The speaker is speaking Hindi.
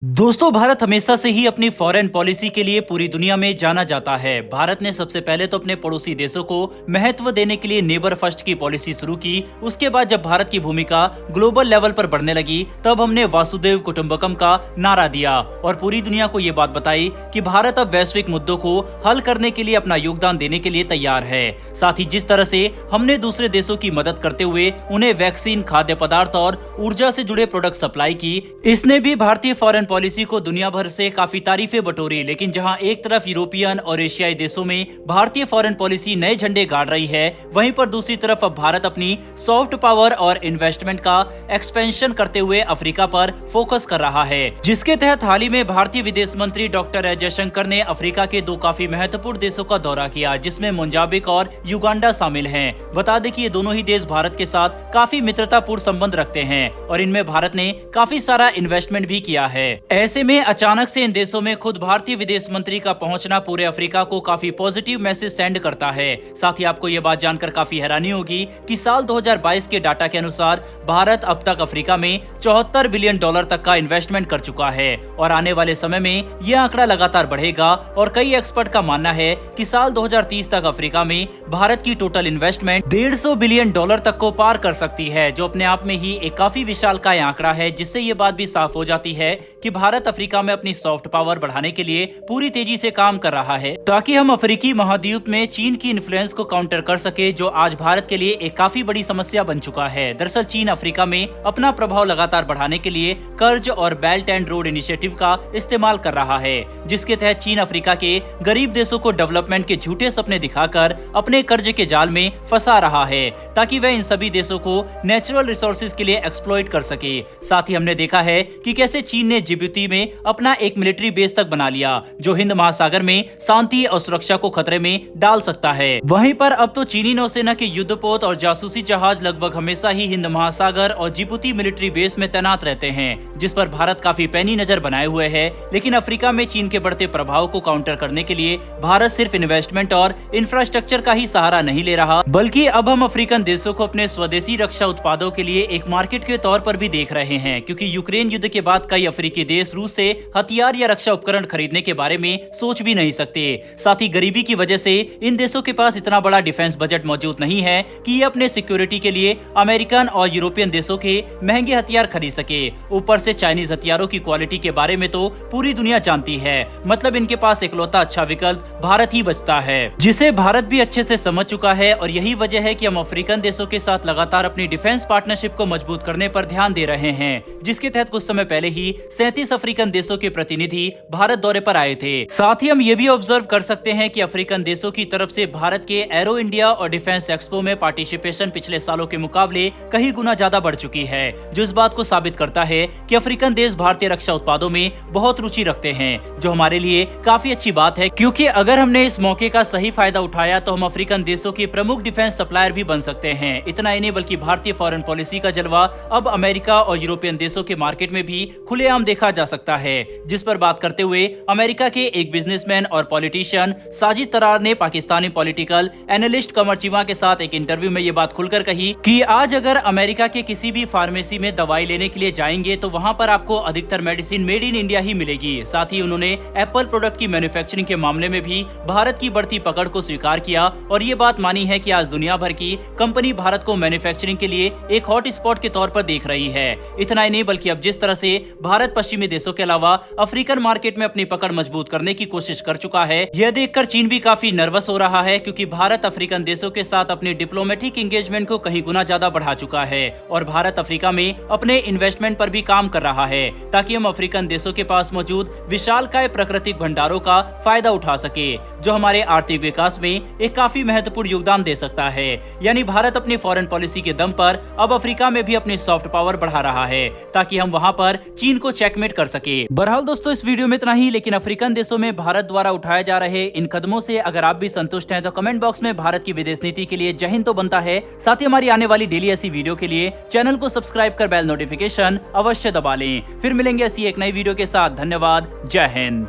दोस्तों, भारत हमेशा से ही अपनी फॉरेन पॉलिसी के लिए पूरी दुनिया में जाना जाता है। भारत ने सबसे पहले तो अपने पड़ोसी देशों को महत्व देने के लिए नेबर फर्स्ट की पॉलिसी शुरू की। उसके बाद जब भारत की भूमिका ग्लोबल लेवल पर बढ़ने लगी, तब हमने वासुदेव कुटुंबकम का नारा दिया और पूरी दुनिया को ये बात बताई कि भारत अब वैश्विक मुद्दों को हल करने के लिए अपना योगदान देने के लिए तैयार है। साथ ही जिस तरह से हमने दूसरे देशों की मदद करते हुए उन्हें वैक्सीन, खाद्य पदार्थ और ऊर्जा से जुड़े प्रोडक्ट सप्लाई की, इसने भी भारतीय फॉरेन पॉलिसी को दुनिया भर से काफी तारीफें बटोरी। लेकिन जहां एक तरफ यूरोपियन और एशियाई देशों में भारतीय फॉरेन पॉलिसी नए झंडे गाड़ रही है, वहीं पर दूसरी तरफ अब भारत अपनी सॉफ्ट पावर और इन्वेस्टमेंट का एक्सपेंशन करते हुए अफ्रीका पर फोकस कर रहा है, जिसके तहत हाल ही में भारतीय विदेश मंत्री डॉक्टर एस जयशंकर ने अफ्रीका के दो काफी महत्वपूर्ण देशों का दौरा किया, जिसमें मोजाम्बिक और युगांडा शामिल हैं। बता दें कि ये दोनों ही देश भारत के साथ काफी मित्रतापूर्ण संबंध रखते हैं और इनमें भारत ने काफी सारा इन्वेस्टमेंट भी किया है। ऐसे में अचानक से इन देशों में खुद भारतीय विदेश मंत्री का पहुंचना पूरे अफ्रीका को काफी पॉजिटिव मैसेज सेंड करता है। साथ ही आपको ये बात जानकर काफी हैरानी होगी कि साल 2022 के डाटा के अनुसार भारत अब तक अफ्रीका में $74 बिलियन तक का इन्वेस्टमेंट कर चुका है और आने वाले समय में यह आंकड़ा लगातार बढ़ेगा। और कई एक्सपर्ट का मानना है कि साल 2030 तक अफ्रीका में भारत की टोटल इन्वेस्टमेंट $150 बिलियन तक को पार कर सकती है, जो अपने आप में ही एक काफी विशालकाय आंकड़ा है, जिससे ये बात भी साफ हो जाती है कि भारत अफ्रीका में अपनी सॉफ्ट पावर बढ़ाने के लिए पूरी तेजी से काम कर रहा है, ताकि हम अफ्रीकी महाद्वीप में चीन की इन्फ्लुएंस को काउंटर कर सके, जो आज भारत के लिए एक काफी बड़ी समस्या बन चुका है। दरअसल चीन अफ्रीका में अपना प्रभाव लगातार बढ़ाने के लिए कर्ज और बेल्ट एंड रोड इनिशिएटिव का इस्तेमाल कर रहा है, जिसके तहत चीन अफ्रीका के गरीब देशों को डेवलपमेंट के झूठे सपने दिखाकर अपने कर्ज के जाल में फंसा रहा है, ताकि वह इन सभी देशों को नेचुरल रिसोर्सेज के लिए एक्सप्लॉइट कर सके। साथ ही हमने देखा है कि कैसे चीन ने जिबूती में अपना एक मिलिट्री बेस तक बना लिया, जो हिंद महासागर में शांति और सुरक्षा को खतरे में डाल सकता है। वहीं पर अब तो चीनी नौसेना के युद्धपोत और जासूसी जहाज लगभग हमेशा ही हिंद महासागर और जिबूती मिलिट्री बेस में तैनात रहते हैं, जिस पर भारत काफी पैनी नजर बनाए हुए है। लेकिन अफ्रीका में चीन के बढ़ते प्रभाव को काउंटर करने के लिए भारत सिर्फ इन्वेस्टमेंट और इंफ्रास्ट्रक्चर का ही सहारा नहीं ले रहा, बल्कि अब हम अफ्रीकन देशों को अपने स्वदेशी रक्षा उत्पादों के लिए एक मार्केट के तौर पर भी देख रहे हैं, क्योंकि यूक्रेन युद्ध के बाद कई अफ्रीकी देश रूस से हथियार या रक्षा उपकरण खरीदने के बारे में सोच भी नहीं सकते। साथ ही गरीबी की वजह से इन देशों के पास इतना बड़ा डिफेंस बजट मौजूद नहीं है कि ये अपने सिक्योरिटी के लिए अमेरिकन और यूरोपियन देशों के महंगे हथियार खरीद सके। ऊपर से चाइनीज हथियारों की क्वालिटी के बारे में तो पूरी दुनिया जानती है, मतलब इनके पास इकलौता अच्छा विकल्प भारत ही बचता है, जिसे भारत भी अच्छे से समझ चुका है। और यही वजह है कि हम अफ्रीकन देशों के साथ लगातार अपनी डिफेंस पार्टनरशिप को मजबूत करने पर ध्यान दे रहे हैं, जिसके तहत कुछ समय पहले ही 37 अफ्रीकन देशों के प्रतिनिधि भारत दौरे पर आए थे। साथ ही हम ये भी ऑब्जर्व कर सकते हैं कि अफ्रीकन देशों की तरफ से भारत के एरो इंडिया और डिफेंस एक्सपो में पार्टिसिपेशन पिछले सालों के मुकाबले कई गुना ज्यादा बढ़ चुकी है, जो इस बात को साबित करता है कि अफ्रीकन देश भारतीय रक्षा उत्पादों में बहुत रुचि रखते हैं, जो हमारे लिए काफी अच्छी बात है, क्योंकि अगर हमने इस मौके का सही फायदा उठाया तो हम अफ्रीकन देशों के प्रमुख डिफेंस सप्लायर भी बन सकते हैं। इतना ही नहीं, बल्कि भारतीय फॉरेन पॉलिसी का जलवा अब अमेरिका और यूरोपियन देशों के मार्केट में भी खुलेआम देखा जा सकता है, जिस पर बात करते हुए अमेरिका के एक बिजनेसमैन और पॉलिटिशियन साजिद तरार ने पाकिस्तानी पॉलिटिकल एनालिस्ट कमर चीमा के साथ एक इंटरव्यू में ये बात खुलकर कही कि आज अगर अमेरिका के किसी भी फार्मेसी में दवाई लेने के लिए जाएंगे तो वहां पर आपको अधिकतर मेडिसिन मेड इन इंडिया ही मिलेगी। साथ ही उन्होंने एप्पल प्रोडक्ट की मैन्युफैक्चरिंग के मामले में भी भारत की बढ़ती पकड़ को स्वीकार किया और ये बात मानी है कि आज दुनिया भर की कंपनी भारत को मैन्युफैक्चरिंग के लिए एक हॉट स्पॉट के तौर पर देख रही है। इतना ही नहीं, बल्कि अब जिस तरह से भारत पश्चिमी देशों के अलावा अफ्रीकन मार्केट में अपनी पकड़ मजबूत करने की कोशिश कर चुका है, यह देखकर चीन भी काफी नर्वस हो रहा है, क्योंकि भारत अफ्रीकन देशों के साथ अपनी डिप्लोमेटिक एंगेजमेंट को कहीं गुना ज्यादा बढ़ा चुका है और भारत अफ्रीका में अपने इन्वेस्टमेंट पर भी काम कर रहा है, ताकि हम अफ्रीकन देशों के पास मौजूद विशालकाय प्राकृतिक भंडारों का फायदा उठा सके, जो हमारे आर्थिक विकास में एक काफी महत्वपूर्ण योगदान दे सकता है। यानी भारत अपनी फॉरेन पॉलिसी के दम पर अब अफ्रीका में भी अपनी सॉफ्ट पावर बढ़ा रहा है, ताकि हम वहां पर चीन को चेकमेट कर सके। बहरहाल दोस्तों, इस वीडियो में इतना ही, लेकिन अफ्रीकन देशों में भारत द्वारा उठाए जा रहे इन कदमों से अगर आप भी संतुष्ट हैं तो कमेंट बॉक्स में भारत की विदेश नीति के लिए जय हिंद तो बनता है। साथ ही हमारी आने वाली डेली ऐसी वीडियो के लिए चैनल को सब्सक्राइब कर बेल नोटिफिकेशन अवश्य दबा लें। फिर मिलेंगे ऐसी एक नई वीडियो के साथ। धन्यवाद। जय हिंद।